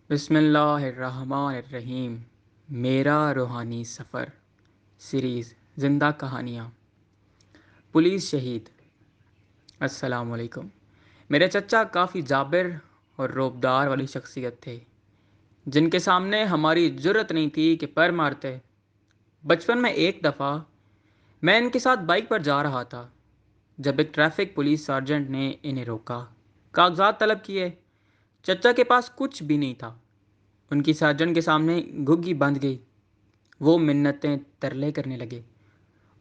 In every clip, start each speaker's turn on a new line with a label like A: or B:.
A: بسم اللہ الرحمن الرحیم۔ میرا روحانی سفر سیریز زندہ کہانیاں۔ پولیس شہید۔ السلام علیکم۔ میرے چچا کافی جابر اور روبدار والی شخصیت تھے، جن کے سامنے ہماری جرت نہیں تھی کہ پر مارتے۔ بچپن میں ایک دفعہ میں ان کے ساتھ بائک پر جا رہا تھا جب ایک ٹریفک پولیس سارجنٹ نے انہیں روکا، کاغذات طلب کیے۔ چچا کے پاس کچھ بھی نہیں تھا۔ ان کی سارجن کے سامنے گھگی بندھ گئی۔ وہ منتیں ترلے کرنے لگے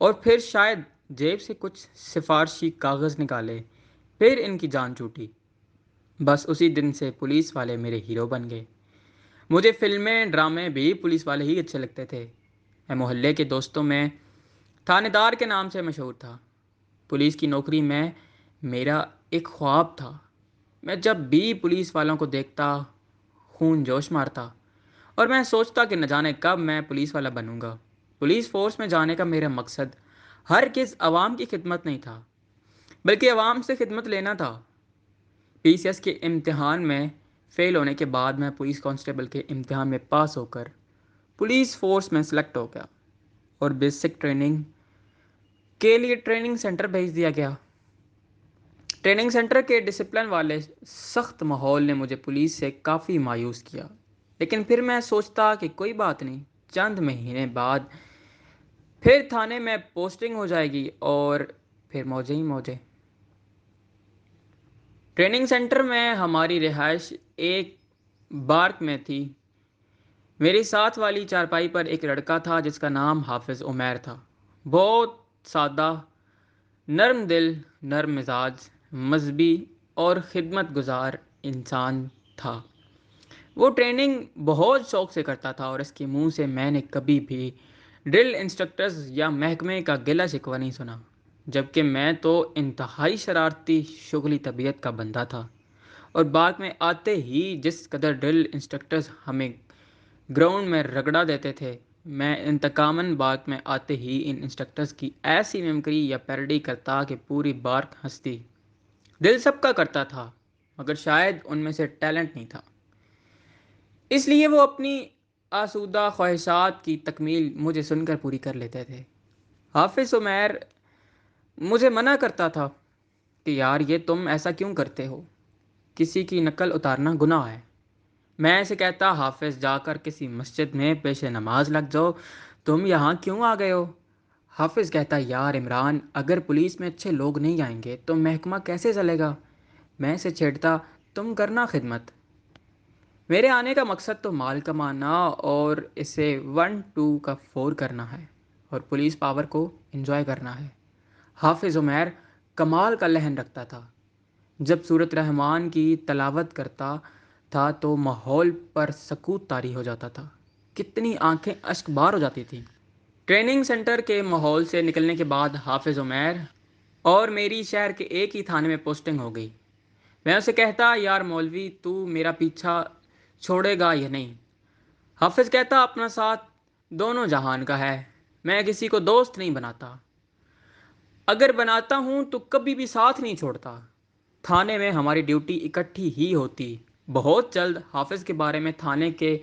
A: اور پھر شاید جیب سے کچھ سفارشی کاغذ نکالے۔ پھر ان کی جان چھوٹی۔ بس اسی دن سے پولیس والے میرے ہیرو بن گئے۔ مجھے فلمیں ڈرامے بھی پولیس والے ہی اچھے لگتے تھے۔ میں محلے کے دوستوں میں تھانے دار کے نام سے مشہور تھا۔ پولیس کی نوکری میں میرا ایک خواب تھا۔ میں جب بھی پولیس والوں کو دیکھتا خون جوش مارتا اور میں سوچتا کہ نہ جانے کب میں پولیس والا بنوں گا۔ پولیس فورس میں جانے کا میرا مقصد ہرگز عوام کی خدمت نہیں تھا، بلکہ عوام سے خدمت لینا تھا۔ پی سی ایس کے امتحان میں فیل ہونے کے بعد میں پولیس کانسٹیبل کے امتحان میں پاس ہو کر پولیس فورس میں سلیکٹ ہو گیا اور بیسک ٹریننگ کے لیے ٹریننگ سینٹر بھیج دیا گیا۔ ٹریننگ سینٹر کے ڈسپلن والے سخت ماحول نے مجھے پولیس سے کافی مایوس کیا، لیکن پھر میں سوچتا کہ کوئی بات نہیں، چند مہینے بعد پھر تھانے میں پوسٹنگ ہو جائے گی اور پھر موجے ہی موجے۔ ٹریننگ سینٹر میں ہماری رہائش ایک بارک میں تھی۔ میری ساتھ والی چارپائی پر ایک لڑکا تھا جس کا نام حافظ عمیر تھا۔ بہت سادہ، نرم دل، نرم مزاج، مذہبی اور خدمت گزار انسان تھا۔ وہ ٹریننگ بہت شوق سے کرتا تھا اور اس کے منہ سے میں نے کبھی بھی ڈرل انسٹرکٹرز یا محکمے کا گلہ شکوہ نہیں سنا، جبکہ میں تو انتہائی شرارتی شغلی طبیعت کا بندہ تھا۔ اور بعد میں آتے ہی جس قدر ڈرل انسٹرکٹرز ہمیں گراؤنڈ میں رگڑا دیتے تھے، میں انتقاماً بارک میں آتے ہی ان انسٹرکٹرز کی ایسی ممکری یا پیروڈی کرتا کہ پوری بارک ہنستی۔ دل سب کا کرتا تھا، مگر شاید ان میں سے ٹیلنٹ نہیں تھا، اس لیے وہ اپنی آسودہ خواہشات کی تکمیل مجھے سن کر پوری کر لیتے تھے۔ حافظ عمیر مجھے منع کرتا تھا کہ یار یہ تم ایسا کیوں کرتے ہو، کسی کی نقل اتارنا گناہ ہے۔ میں اسے کہتا حافظ جا کر کسی مسجد میں پیش نماز لگ جاؤ، تم یہاں کیوں آ گئے ہو؟ حافظ کہتا یار عمران، اگر پولیس میں اچھے لوگ نہیں آئیں گے تو محکمہ کیسے چلے گا؟ میں اسے چھیڑتا تم کرنا خدمت، میرے آنے کا مقصد تو مال کمانا اور اسے 1 2 کا 4 کرنا ہے اور پولیس پاور کو انجوائے کرنا ہے۔ حافظ عمیر کمال کا لحن رکھتا تھا۔ جب سورت رحمان کی تلاوت کرتا تھا تو ماحول پر سکوت طاری ہو جاتا تھا، کتنی آنکھیں اشک بار ہو جاتی تھیں۔ ٹریننگ سینٹر کے ماحول سے نکلنے کے بعد حافظ عمیر اور میری شہر کے ایک ہی تھانے میں پوسٹنگ ہو گئی۔ میں اسے کہتا یار مولوی تو میرا پیچھا چھوڑے گا یا نہیں؟ حافظ کہتا اپنا ساتھ دونوں جہان کا ہے، میں کسی کو دوست نہیں بناتا، اگر بناتا ہوں تو کبھی بھی ساتھ نہیں چھوڑتا۔ تھانے میں ہماری ڈیوٹی اکٹھی ہی ہوتی۔ بہت جلد حافظ کے بارے میں تھانے کے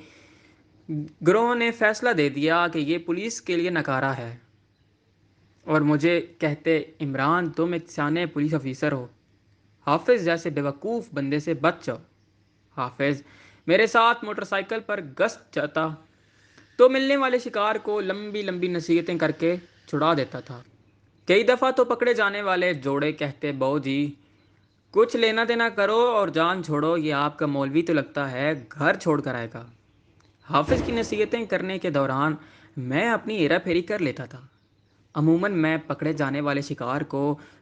A: گروہ نے فیصلہ دے دیا کہ یہ پولیس کے لیے نکارہ ہے اور مجھے کہتے عمران تم ایک سیانے پولیس آفیسر ہو، حافظ جیسے بیوقوف بندے سے بچ جاؤ۔ حافظ میرے ساتھ موٹر سائیکل پر گشت جاتا تو ملنے والے شکار کو لمبی لمبی نصیحتیں کر کے چھڑا دیتا تھا۔ کئی دفعہ تو پکڑے جانے والے جوڑے کہتے بہو جی کچھ لینا دینا کرو اور جان چھوڑو، یہ آپ کا مولوی تو لگتا ہے گھر چھوڑ کر آئے گا۔ حافظ کی نصیحتیں کرنے کے دوران میں اپنی ہیرا پھیری کر لیتا تھا۔ عموماً میں پکڑے جانے والے شکار کو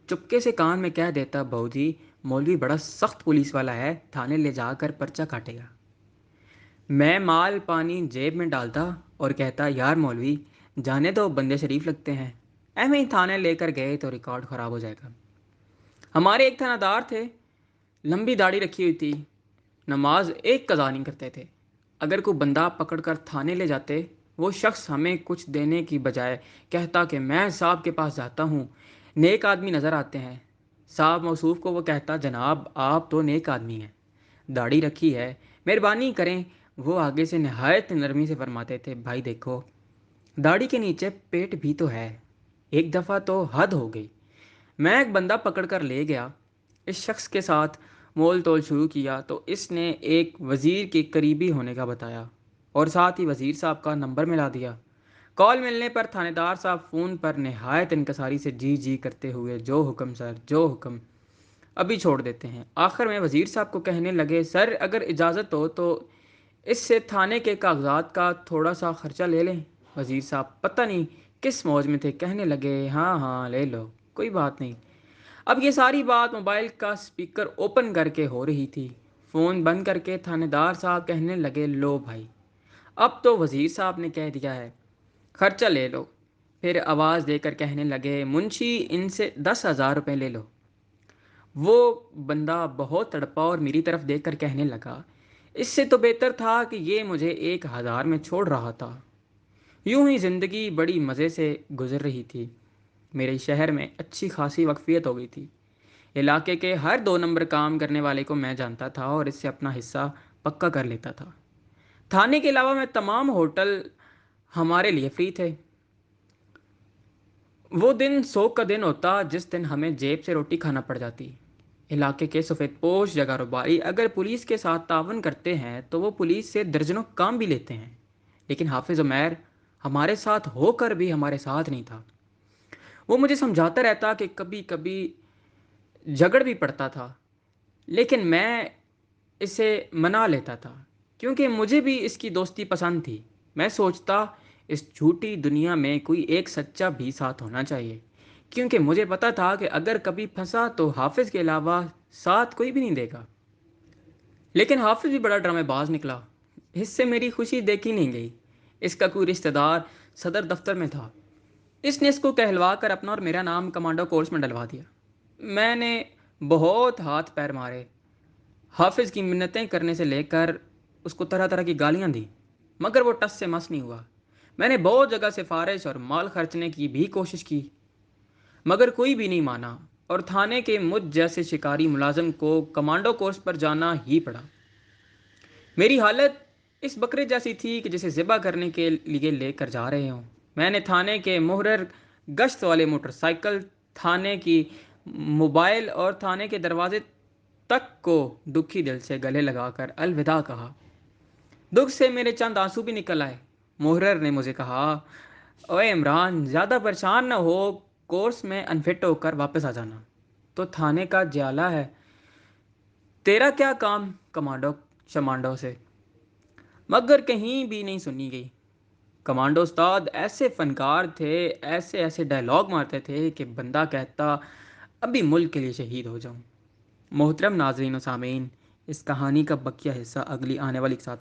A: چپکے سے کان میں کہہ دیتا بہو جی مولوی بڑا سخت پولیس والا ہے، تھانے لے جا کر پرچہ کاٹے گا۔ میں مال پانی جیب میں ڈالتا اور کہتا یار مولوی جانے دو، بندے شریف لگتے ہیں، ایم ہی تھانے لے کر گئے تو ریکارڈ خراب ہو جائے گا۔ ہمارے ایک تھانہ دار تھے، لمبی داڑھی رکھی ہوئی تھی، نماز ایک قضا نہیں کرتے تھے۔ اگر کوئی بندہ پکڑ کر تھانے لے جاتے، وہ شخص ہمیں کچھ دینے کی بجائے کہتا کہ میں صاحب کے پاس جاتا ہوں، نیک آدمی نظر آتے ہیں۔ صاحب موصوف کو وہ کہتا جناب آپ تو نیک آدمی ہیں، داڑھی رکھی ہے، مہربانی کریں وہ آگے سے نہایت نرمی سے فرماتے تھے، بھائی دیکھو، داڑھی کے نیچے پیٹ بھی تو ہے، ایک دفعہ تو حد ہو گئی۔ میں ایک بندہ پکڑ کر لے گیا، اس شخص کے ساتھ مول تول شروع کیا تو اس نے ایک وزیر کے قریبی ہونے کا بتایا اور ساتھ ہی وزیر صاحب کا نمبر ملا دیا۔ کال ملنے پر تھانے دار صاحب فون پر نہایت انکساری سے جی جی کرتے ہوئے، جو حکم سر، جو حکم، ابھی چھوڑ دیتے ہیں۔ آخر میں وزیر صاحب کو کہنے لگے، سر اگر اجازت ہو تو اس سے تھانے کے کاغذات کا تھوڑا سا خرچہ لے لیں۔ وزیر صاحب پتہ نہیں کس موج میں تھے، کہنے لگے، ہاں ہاں لے لو، کوئی بات نہیں۔ اب یہ ساری بات موبائل کا سپیکر اوپن کر کے ہو رہی تھی۔ فون بند کر کے تھانے دار صاحب کہنے لگے، لو بھائی، اب تو وزیر صاحب نے کہہ دیا ہے، خرچہ لے لو۔ پھر آواز دے کر کہنے لگے، منشی ان سے 10,000 روپے لے لو۔ وہ بندہ بہت تڑپا اور میری طرف دیکھ کر کہنے لگا، اس سے تو بہتر تھا کہ یہ مجھے 1,000 میں چھوڑ رہا تھا۔ یوں ہی زندگی بڑی مزے سے گزر رہی تھی۔ میرے شہر میں اچھی خاصی وقفیت ہو گئی تھی۔ علاقے کے ہر 2 نمبر کام کرنے والے کو میں جانتا تھا اور اس سے اپنا حصہ پکا کر لیتا تھا۔ تھانے کے علاوہ میں تمام ہوٹل ہمارے لیے فری تھے۔ وہ دن سوگ کا دن ہوتا جس دن ہمیں جیب سے روٹی کھانا پڑ جاتی۔ علاقے کے سفید پوش جگہ ربائی اگر پولیس کے ساتھ تعاون کرتے ہیں تو وہ پولیس سے درجنوں کام بھی لیتے ہیں، لیکن حافظ عمیر ہمارے ساتھ ہو کر بھی ہمارے ساتھ نہیں تھا۔ وہ مجھے سمجھاتا رہتا کہ کبھی کبھی جھگڑ بھی پڑتا تھا، لیکن میں اسے منا لیتا تھا کیونکہ مجھے بھی اس کی دوستی پسند تھی۔ میں سوچتا اس جھوٹی دنیا میں کوئی ایک سچا بھی ساتھ ہونا چاہیے، کیونکہ مجھے پتا تھا کہ اگر کبھی پھنسا تو حافظ کے علاوہ ساتھ کوئی بھی نہیں دے گا۔ لیکن حافظ بھی بڑا ڈرامے باز نکلا، اس سے میری خوشی دیکھی نہیں گئی۔ اس کا کوئی رشتہ دار صدر دفتر میں تھا، اس نے اس کو کہلوا کر اپنا اور میرا نام کمانڈو کورس میں ڈلوا دیا۔ میں نے بہت ہاتھ پیر مارے، حافظ کی منتیں کرنے سے لے کر اس کو طرح طرح کی گالیاں دی، مگر وہ ٹس سے مس نہیں ہوا۔ میں نے بہت جگہ سفارش اور مال خرچنے کی بھی کوشش کی، مگر کوئی بھی نہیں مانا اور تھانے کے مجھ جیسے شکاری ملازم کو کمانڈو کورس پر جانا ہی پڑا۔ میری حالت اس بکرے جیسی تھی کہ جسے ذبح کرنے کے لیے لے کر جا رہے ہوں۔ میں نے تھانے کے محرر گشت والے موٹر سائیکل، تھانے کی موبائل اور تھانے کے دروازے تک کو دکھی دل سے گلے لگا کر الوداع کہا۔ دکھ سے میرے چند آنسو بھی نکل آئے۔ محرر نے مجھے کہا، اوے عمران، زیادہ پریشان نہ ہو، کورس میں انفٹ ہو کر واپس آ جانا۔ تو تھانے کا جیالہ ہے، تیرا کیا کام کمانڈو شمانڈو سے؟ مگر کہیں بھی نہیں سنی گئی۔ کمانڈو استاد ایسے فنکار تھے، ایسے ایسے ڈائلاگ مارتے تھے کہ بندہ کہتا ابھی ملک کے لیے شہید ہو جاؤں۔ محترم ناظرین و سامعین، اس کہانی کا بقیہ حصہ اگلی آنے والی ساتھ